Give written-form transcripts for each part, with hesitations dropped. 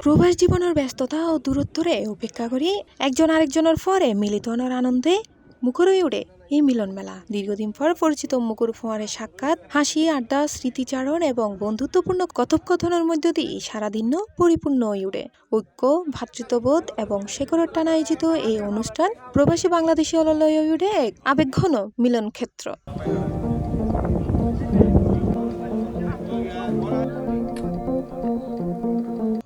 প্রবাস জীবনের ব্যস্ততা ও দূরত্বরে উপেক্ষা করি একজন আরেকজনের পরে মিলিত হওয়ার আনন্দে মুখর হয়ে ওঠে এই মিলন মেলা। দীর্ঘদিন পর পরিচিত মুখর ফোয়ারে সাক্ষাৎ, হাসি আড্ডা, স্মৃতিচারণ এবং বন্ধুত্বপূর্ণ কথোপকথনের মধ্য দিয়ে সারাদিন পরিপূর্ণ হয়ে ওঠে। ঐক্য, ভ্রাতৃত্ববোধ এবং শেকড়ের টানা আয়োজিত এই অনুষ্ঠান প্রবাসী বাংলাদেশী হয়ে ওঠে এক আবেগঘন মিলন ক্ষেত্র।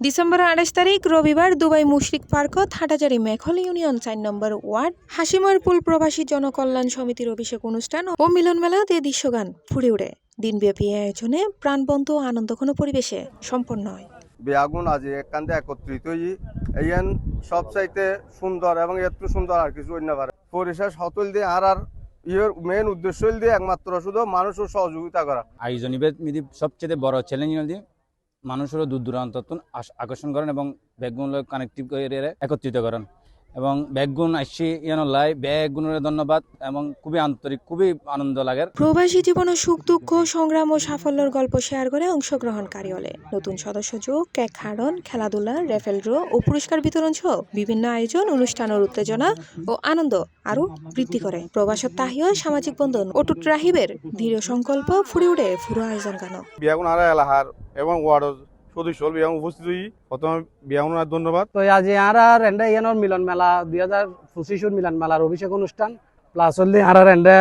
ডিসেম্বর 28 তারিখ রবিবার দুবাই মুশরিক পার্কত হাটাজারি মেঘল ইউনিয়ন 4 নম্বর ওয়ার্ড হাসিমারপুল প্রবাসী জনকল্যাণ সমিতির অভিষেক অনুষ্ঠান ও মিলন মেলা দিয়ে দৃশ্যগান ফুটে ওঠে। দিনব্যাপী আয়োজনে প্রাণবন্ত আনন্দঘন পরিবেশে সম্পন্ন হয়। বেয়াগুন আজ একান্তে একত্রিত এইন সবচাইতে সুন্দর এবং এত সুন্দর আর কিছু অন্য পারে পরিশেষ হতল দিয়ে আর ইয়ের মেন উদ্দেশ্য দিয়ে একমাত্র শুধু মানুষের সহযোগিতা করা। আয়োজনের সবচেয়ে বড় চ্যালেঞ্জ দিয়ে মানুষেরও দূর দূরান্ত আকর্ষণ করেন এবং ব্যাগগুণ কানেক্টিভ করে একত্রিত করেন এবং ব্যাগগুণ আসছি ইয়ানলাই ব্যাগগুণের ধন্যবাদ এবং খুবই আন্তরিক, খুবই আনন্দ লাগে। প্রবাসী জীবনের সুখ দুঃখ, সংগ্রাম ও সাফল্যের গল্প শেয়ার করে অংশগ্রহণকারী হলে নতুন সদস্য যোগ, কেক হারণ, খেলাধুলা, রেফেল ড্র ও পুরস্কার বিতরণ সহ বিভিন্ন আয়োজন অনুষ্ঠানের উত্তেজনা ও আনন্দ আরো বৃদ্ধি করে। প্রবাসত তাহিও সামাজিক বন্ধন অটুট রাহিবের দৃঢ় সংকল্প ফুড়ে উঠে পুরো আয়োজন গানো। বিয়াগুন আর এলাহার এবং ওয়ার্ড সদস্য বিয়াগুন উপস্থিত হই প্রথমে বিয়াগুনের ধন্যবাদ। তো আজ আর এন্ডা ইয়ানোর মিলন মেলা 2025 মিলন মেলার অভিষেক অনুষ্ঠান প্লাস হলে আর এন্ডা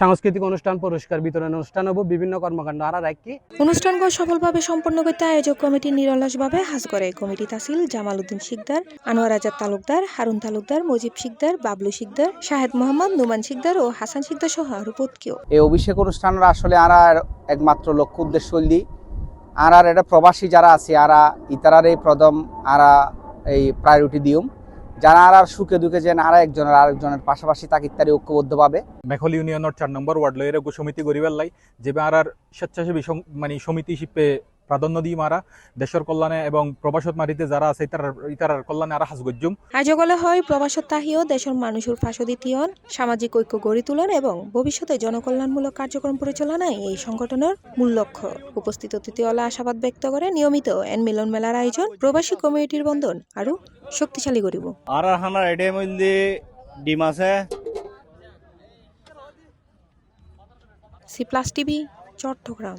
সাংস্কৃতিক অনুষ্ঠান, পুরস্কার বিতরণ অনুষ্ঠান হবো, বিভিন্ন কর্মকাণ্ড আর রাখি। অনুষ্ঠানগুলো সফলভাবে সম্পন্ন করতে আয়োজক কমিটি নিরলসভাবে হাজ করে। কমিটি তাসিল জামাল উদ্দিন শিকদার, আনোয়ার আজাদ তালুকদার, হারুন তালুকদার, মজিব শিকদার, বাবলু শিকদার, শাহেদ মোহাম্মদ, নুমান শিকদার ও হাসান শিকদার সহ আরো পদকেও। এই অভিষেক অনুষ্ঠানের আসলে আর একমাত্র লক্ষ্য উদ্দেশ্য হইলি আর এটা প্রবাসী যারা আছে আরা ইতারার এই প্রথম আরা এই প্রায়োরিটি দিউম, যারা আর সুখে দুঃখে যেন আর একজনের আরেকজনের পাশাপাশি তাকে ইত্যাদি ঐক্যবদ্ধভাবে মেঘল ইউনিয়নের 4 নম্বর ওয়ার্ড লয়ের সমিতি গরিবের লাই যেবে আর স্বেচ্ছাসেবী সমিতি হিসেবে প্রাধান্য দিই মারা দেশের কল্যাণে এবং প্রবাসত মাটিতে যারা আছে ইতারার কল্যাণে আর হাজ গজ্জুম। আয়োজকলে হয় প্রবাসত তাহিও দেশের মানুষের ফাঁসদিতিয়ন সামাজিক ঐক্য গড়ি তোলার এবং ভবিষ্যতে জনকল্যাণমূলক কার্যক্রম পরিচালনায় এই সংগঠনের মূল লক্ষ্য। উপস্থিত অতিথিওয়ালা আশাবাদ ব্যক্ত করে নিয়মিত এন মিলন মেলার আয়োজন প্রবাসী কমিউনিটির বন্ধন আরো শক্তিশালী করিব। আর হানার এডে মধ্যে ডিম আছে। C plus TV, Chittagong.